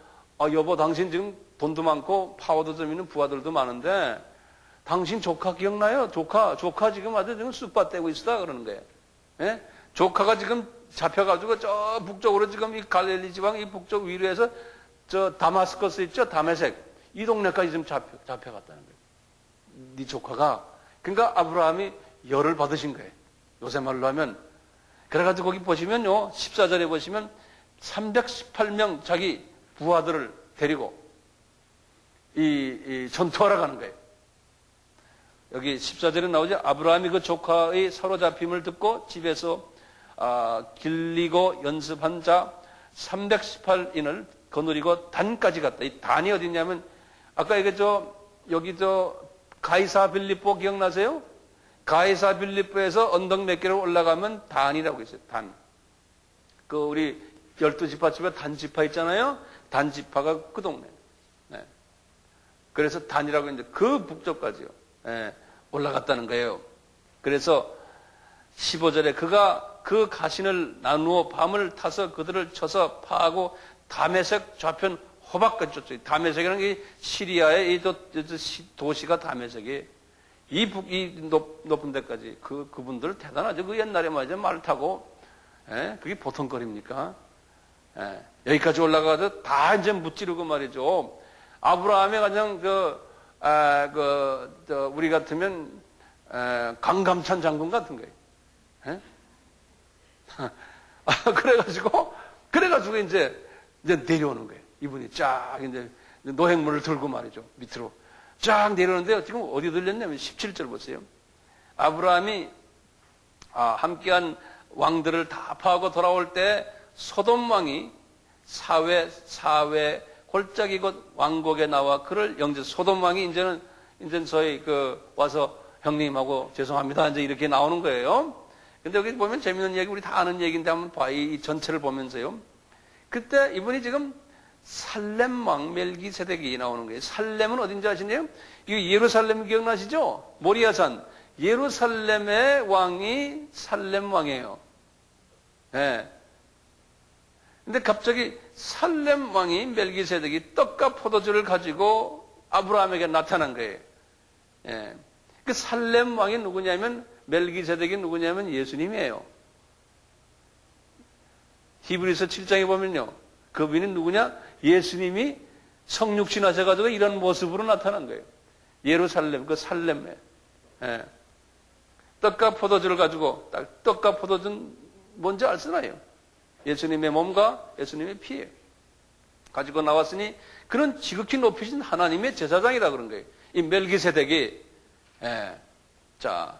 S1: 여보, 당신 지금 돈도 많고 파워도 좀 있는 부하들도 많은데 당신 조카 기억나요? 조카 지금 아주 지금 쑥밭 떼고 있다 그러는 거예요. 예? 조카가 지금 잡혀가지고 저 북쪽으로 지금 이 갈릴리 지방 이 북쪽 위로에서 저 다마스커스 있죠? 다메섹 이 동네까지 지금 잡혀갔다는 거예요. 네 조카가. 그러니까 아브라함이 열을 받으신 거예요. 요새 말로 하면. 그래가지고 거기 보시면요, 14절에 보시면 318명 자기 부하들을 데리고 이 전투하러 가는 거예요. 여기 14절에 나오죠. 아브라함이 그 조카의 사로잡힘을 듣고 집에서 길리고 연습한 자 318인을 거느리고 단까지 갔다. 이 단이 어디냐면 아까 여기 가이사 빌립보 기억나세요? 가이사 빌립보에서 언덕 몇 개를 올라가면 단이라고 있어요. 단. 그 우리 12지파 집에 단지파 있잖아요. 단지파가 그 동네. 네. 그래서 단이라고 했는데 그 북쪽까지요. 네. 올라갔다는 거예요. 그래서 15절에 그가 그 가신을 나누어 밤을 타서 그들을 쳐서 파하고 다메섹 좌편 호박까지 쫓죠. 다메섹이라는 게 시리아의 이 도시가 다메섹이에요. 이 높은 데까지 그분들 대단하죠. 그 옛날에 말을 타고 그게 보통 거리입니까? 여기까지 올라가서 다 이제 무찌르고 말이죠. 아브라함의 가장 우리 같으면 강감찬 장군 같은 거예요. 그래가지고 이제 내려오는 거예요. 이분이 쫙 이제 노획물을 들고 말이죠. 밑으로 쫙 내려오는데 지금 어디 들렸냐면 17절 보세요. 아브라함이 함께한 왕들을 다 파하고 돌아올 때 소돔 왕이 사회 골짜기 곧 왕국에 나와 그를 영접. 소돔 왕이 이제는 저희 와서 형님하고 죄송합니다. 이제 이렇게 나오는 거예요. 근데 여기 보면 재밌는 얘기, 우리 다 아는 얘기인데 한번 봐. 이 전체를 보면서요. 그때 이분이 지금 살렘 왕 멜기세덱이 나오는 거예요. 살렘은 어딘지 아시나요? 이 예루살렘 기억나시죠? 모리아산. 예루살렘의 왕이 살렘 왕이에요. 예. 근데 갑자기 살렘 왕이 멜기세덱이 떡과 포도주를 가지고 아브라함에게 나타난 거예요. 예. 그 살렘 왕이 누구냐면 멜기세덱이 누구냐면 예수님이에요. 히브리서 7장에 보면요. 그분이 누구냐? 예수님이 성육신 하셔가지고 이런 모습으로 나타난 거예요. 예루살렘, 그 살렘에. 예. 떡과 포도주를 가지고, 떡과 포도주는 뭔지 알쓰나요? 예수님의 몸과 예수님의 피예요. 가지고 나왔으니 그런 지극히 높이신 하나님의 제사장이라 그런 거예요. 이 멜기세덱이. 예. 자.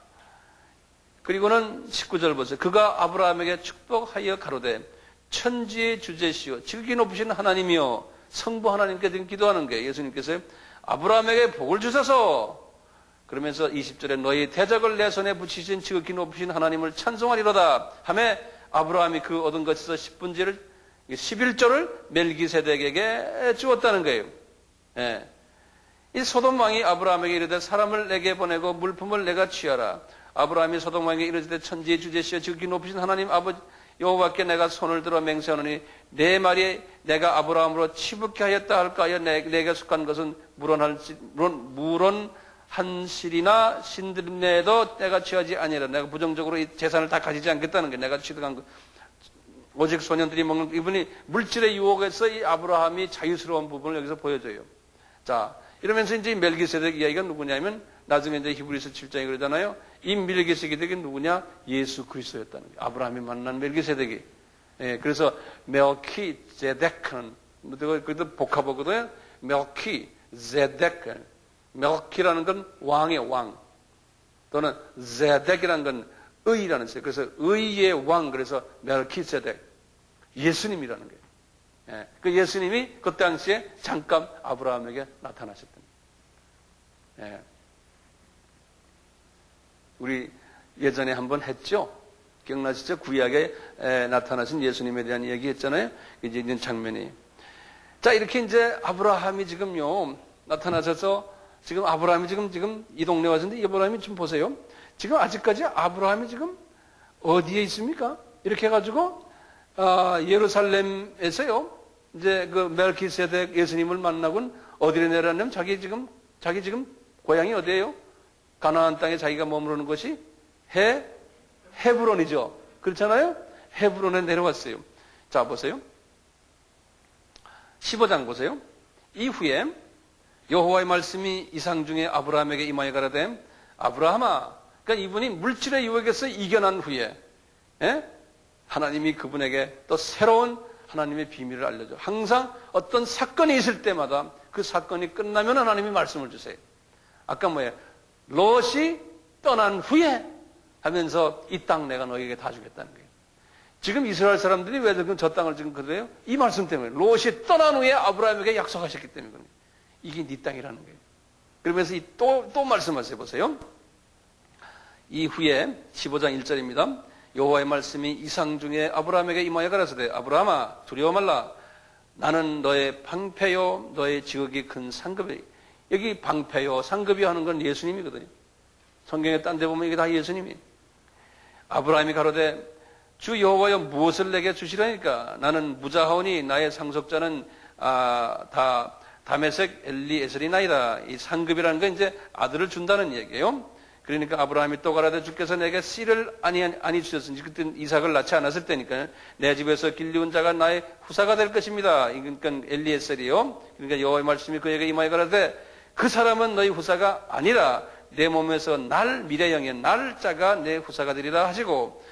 S1: 그리고는 19절 보세요. 그가 아브라함에게 축복하여 가로되 천지의 주제시오 지극히 높으신 하나님이여 성부 하나님께 지금 기도하는 거예요. 예수님께서 아브라함에게 복을 주셔서 그러면서 20절에 너희 대적을 내 손에 붙이신 지극히 높으신 하나님을 찬송하리로다 하며 아브라함이 그 얻은 것에서 10분지를 11조를 멜기세덱에게 주었다는 거예요. 예. 이 소돔 왕이 아브라함에게 이르되 사람을 내게 보내고 물품을 내가 취하라. 아브라함이 소돔 왕에게 이르되 천지의 주제시여 지극히 높으신 하나님 아버지 여호와께 내가 손을 들어 맹세하노니 내 말이 내가 아브라함으로 치붙게 하였다 할까하여 내게 속한 것은 물론 한실이나 신들내도 내가 취하지 아니하라. 내가 부정적으로 이 재산을 다 가지지 않겠다는 게 내가 취득한 것. 오직 소년들이 먹는 이분이 물질의 유혹에서 이 아브라함이 자유스러운 부분을 여기서 보여줘요. 자, 이러면서 이제 멜기세덱 이야기가 누구냐면 나중에 이제 히브리서 7장에 그러잖아요. 이 멜기세덱이 누구냐? 예수 그리스도였다는 거예요. 아브라함이 만난 멜기세덱이. 예, 그래서 멜키제덱은 그것도 복합어거든요. 멜키제덱. 멜키라는 건 왕의 왕. 또는 제덱이라는 건 의라는 뜻이에요. 그래서 의의 왕. 그래서 멜키제덱. 예수님이라는 거예요. 예, 그 예수님이 그 당시에 잠깐 아브라함에게 나타나셨던 거예요. 예. 우리 예전에 한번 했죠? 기억나시죠? 구약에 나타나신 예수님에 대한 얘기 했잖아요? 이제 있는 장면이. 자, 이렇게 이제 아브라함이 지금요, 나타나셔서 지금 아브라함이 지금 이 동네 왔는데 아브라함이 좀 보세요. 지금 아직까지 아브라함이 지금 어디에 있습니까? 이렇게 해가지고, 예루살렘에서요, 이제 그 멜키세덱 예수님을 만나고는 어디로 내려왔냐면 자기 지금 고향이 어디예요? 가나안 땅에 자기가 머무르는 곳이 헤브론이죠. 그렇잖아요? 헤브론에 내려왔어요. 자, 보세요. 15장 보세요. 이후에 여호와의 말씀이 이상 중에 아브라함에게 임하여 가라되 아브라함아, 그러니까 이분이 물질의 유혹에서 이겨난 후에 하나님이 그분에게 또 새로운 하나님의 비밀을 알려줘. 항상 어떤 사건이 있을 때마다 그 사건이 끝나면 하나님이 말씀을 주세요. 아까 뭐예요? 롯이 떠난 후에 하면서 이 땅 내가 너에게 다 주겠다는 거예요. 지금 이스라엘 사람들이 왜 지금 저 땅을 지금 그래요? 이 말씀 때문에. 롯이 떠난 후에 아브라함에게 약속하셨기 때문에 그래요. 이게 네 땅이라는 거예요. 그러면서 또 말씀하세요. 보세요. 이후에 15장 1절입니다. 여호와의 말씀이 이상 중에 아브라함에게 임하여 가라사대 아브라함아 두려워 말라. 나는 너의 방패요 너의 지극히 큰 상급이. 여기 방패요 상급이 하는 건 예수님이거든요. 성경에 딴 데 보면 이게 다 예수님이. 아브라함이 가로되 주 여호와여 무엇을 내게 주시라니까. 나는 무자하오니 나의 상속자는 다 다메섹 엘리에셀이나이다. 이 상급이라는 건 이제 아들을 준다는 얘기예요. 그러니까 아브라함이 또 가라되 주께서 내게 씨를 아니 주셨으니 그때 이삭을 낳지 않았을 때니까 내 집에서 길리운 자가 나의 후사가 될 것입니다. 그러니까 엘리에셀이요. 그러니까 여호와의 말씀이 그에게 임하여 가라되 그 사람은 너희 후사가 아니라 내 몸에서 날 미래형의 날 자가 내 후사가 되리라 하시고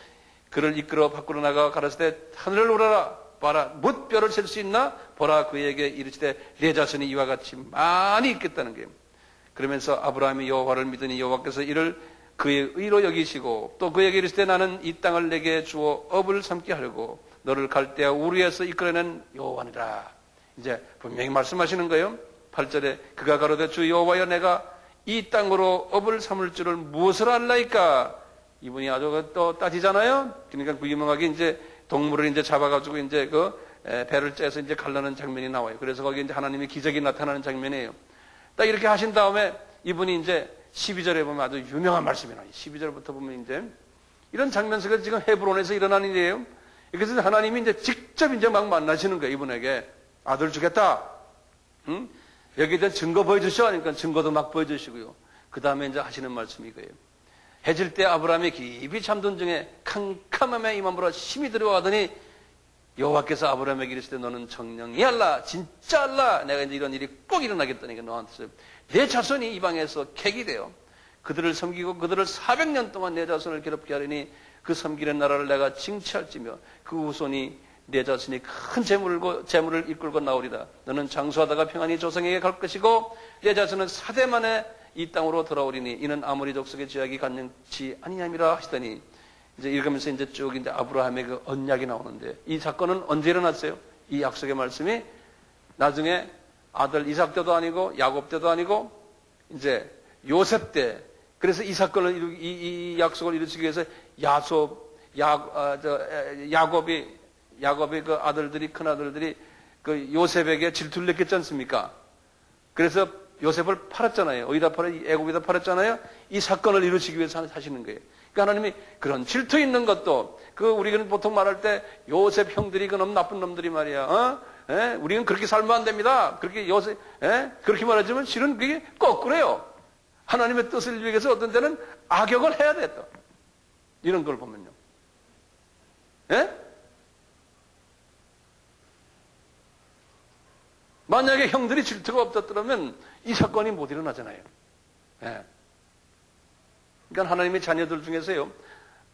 S1: 그를 이끌어 밖으로 나가 가라사대 하늘을 우러라 봐라 못 뼈를 셀 수 있나 보라 그에게 이르시되 내 자손이 이와 같이 많이 있겠다는 거예요. 그러면서 아브라함이 여호와를 믿으니 여호와께서 이를 그의 의로 여기시고 또 그에게 이르시되 나는 이 땅을 내게 주어 업을 삼게 하려고 너를 갈대아 우르에서 이끌어낸 여호와니라. 이제 분명히 말씀하시는 거예요. 8절에 그가 가로되 주 여호와여 내가 이 땅으로 업을 삼을 줄을 무엇을 알라이까. 이분이 아주 또 따지잖아요. 그러니까 그 유명하게 이제 동물을 이제 잡아가지고 이제 그 배를 째서 이제 갈라는 장면이 나와요. 그래서 거기 이제 하나님의 기적이 나타나는 장면이에요. 딱 이렇게 하신 다음에 이분이 이제 12절에 보면 아주 유명한 말씀이 나와요. 12절부터 보면 이제 이런 장면 속에서 지금 헤브론에서 일어나는 일이에요. 그래서 하나님이 이제 직접 이제 막 만나시는 거예요. 이분에게 아들 주겠다. 응? 여기에 대한 증거 보여주시오 하니까 증거도 막 보여주시고요. 그 다음에 이제 하시는 말씀이 이거예요. 해질 때 아브라함이 깊이 잠든 중에 캄캄함에 임함으로 힘이 들어가더니 여호와께서 아브라함에게 이르시되 너는 정령이 알라 진짜 알라 내가 이제 이런 일이 꼭 일어나겠다니까 너한테 내 자손이 이방에서 객이 되어 그들을 섬기고 그들을 400년 동안 내 자손을 괴롭게 하리니 그 섬기는 나라를 내가 징치할지며 그 후손이 내 자손이 큰 재물을 이끌고 나오리라. 너는 장수하다가 평안히 조상에게 갈 것이고 내 자손은 4대 만에 이 땅으로 돌아오리니 이는 아모리 족속의 죄악이 간영치 아니함이라 하시더니 이제 읽으면서 이제 쭉 이제 아브라함의 그 언약이 나오는데 이 사건은 언제 일어났어요? 이 약속의 말씀이 나중에 아들 이삭 때도 아니고 야곱 때도 아니고 이제 요셉 때. 그래서 이 사건을 이 약속을 이루기 위해서 야곱의 그 아들들이 큰 아들들이 그 요셉에게 질투를 느꼈지 않습니까? 그래서 요셉을 팔았잖아요. 어디다 팔아? 애굽에다 팔았잖아요. 이 사건을 이루시기 위해서 하시는 거예요. 그러니까 하나님이 그런 질투 있는 것도 우리는 보통 말할 때 요셉 형들이 그 너무 나쁜 놈들이 말이야. 우리는 그렇게 살면 안 됩니다. 그렇게 그렇게 말하지만 실은 그게 거꾸로요. 하나님의 뜻을 위해서 어떤 때는 악역을 해야 돼 또. 이런 걸 보면요. 만약에 형들이 질투가 없었더라면 이 사건이 못 일어나잖아요. 그러니까 하나님의 자녀들 중에서요.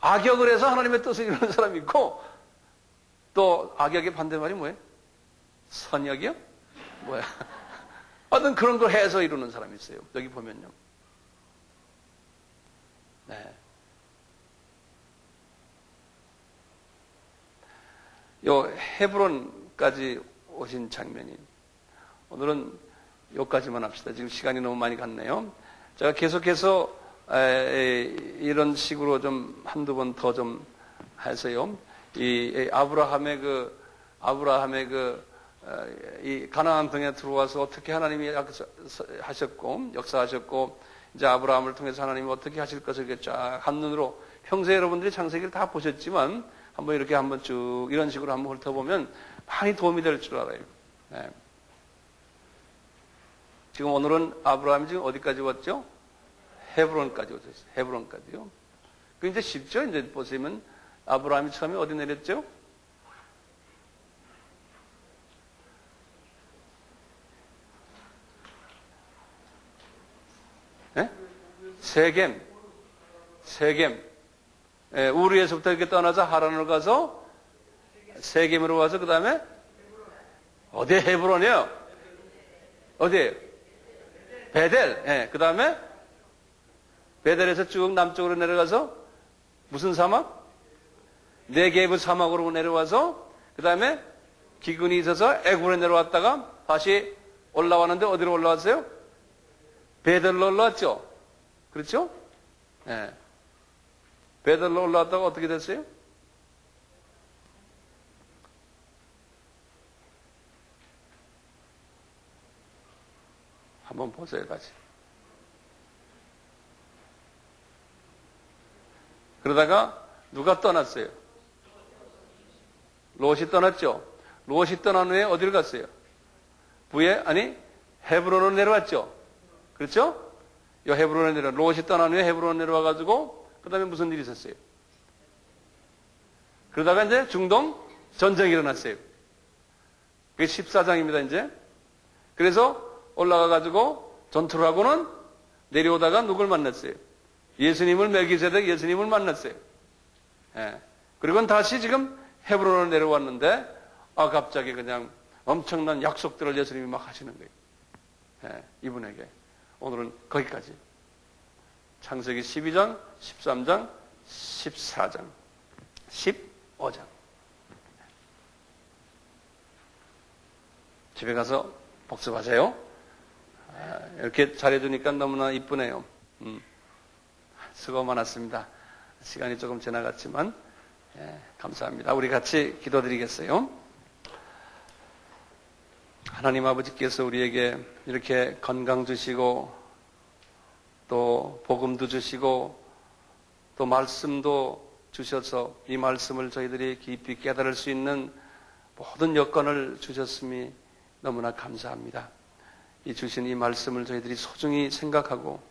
S1: 악역을 해서 하나님의 뜻을 이루는 사람이 있고 또 악역의 반대말이 뭐예요? 선역이요? 뭐야? 어떤 그런 걸 해서 이루는 사람이 있어요. 여기 보면요. 요 헤브론까지 오신 장면이 오늘은 여기까지만 합시다. 지금 시간이 너무 많이 갔네요. 제가 계속해서 이런 식으로 좀 한두 번 더 좀 해서요. 이 아브라함의 이 가나안 땅에 들어와서 어떻게 하나님이 하셨고 역사하셨고 이제 아브라함을 통해서 하나님이 어떻게 하실 것을 이렇게 쫙 한눈으로 평소에 여러분들이 창세기를 다 보셨지만 한번 이렇게 한번 쭉 이런 식으로 한번 훑어보면 많이 도움이 될 줄 알아요. 지금 오늘은 아브라함이 지금 어디까지 왔죠? 헤브론까지 오셨어요. 헤브론까지요. 그 이제 쉽죠? 이제 보시면 아브라함이 처음에 어디 내렸죠? 네? 세겜. 예, 우르에서부터 이렇게 떠나서 하란으로 가서 세겜으로 가서 그 다음에 어디에 헤브론이에요? 어디에요? 베델. 예, 그 다음에 베델에서 쭉 남쪽으로 내려가서 무슨 사막? 네게브 사막으로 내려와서 그 다음에 기근이 있어서 애굽으로 내려왔다가 다시 올라왔는데 어디로 올라왔어요? 베델로 올라왔죠? 그렇죠? 예. 베델로 올라왔다가 어떻게 됐어요? 한번 보세요, 다시. 그러다가 누가 떠났어요? 롯이 떠났죠? 롯이 떠난 후에 어디를 갔어요? 헤브론으로 내려왔죠? 그렇죠? 이 헤브론에 롯이 떠난 후에 헤브론 내려와가지고, 그 다음에 무슨 일이 있었어요? 그러다가 이제 중동 전쟁이 일어났어요. 그게 14장입니다, 이제. 그래서 올라가가지고 전투를 하고는 내려오다가 누굴 만났어요? 예수님을 멜기세덱 예수님을 만났어요. 예. 그리고는 다시 지금 헤브론으로 내려왔는데, 갑자기 그냥 엄청난 약속들을 예수님이 막 하시는 거예요. 예. 이분에게. 오늘은 거기까지. 창세기 12장, 13장, 14장, 15장. 집에 가서 복습하세요. 이렇게 잘해주니까 너무나 이쁘네요. 수고 많았습니다. 시간이 조금 지나갔지만 감사합니다. 우리 같이 기도드리겠어요. 하나님 아버지께서 우리에게 이렇게 건강 주시고 또 복음도 주시고 또 말씀도 주셔서 이 말씀을 저희들이 깊이 깨달을 수 있는 모든 여건을 주셨음이 너무나 감사합니다. 이 주신 이 말씀을 저희들이 소중히 생각하고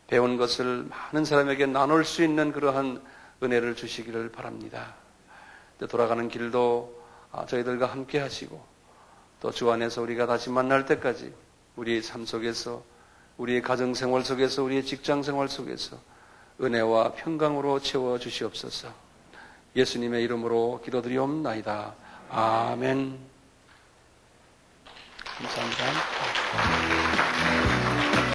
S1: 배운 것을 많은 사람에게 나눌 수 있는 그러한 은혜를 주시기를 바랍니다. 돌아가는 길도 저희들과 함께 하시고 또 주 안에서 우리가 다시 만날 때까지 우리의 삶 속에서 우리의 가정생활 속에서 우리의 직장생활 속에서 은혜와 평강으로 채워주시옵소서. 예수님의 이름으로 기도드리옵나이다. 아멘. 감사합니다.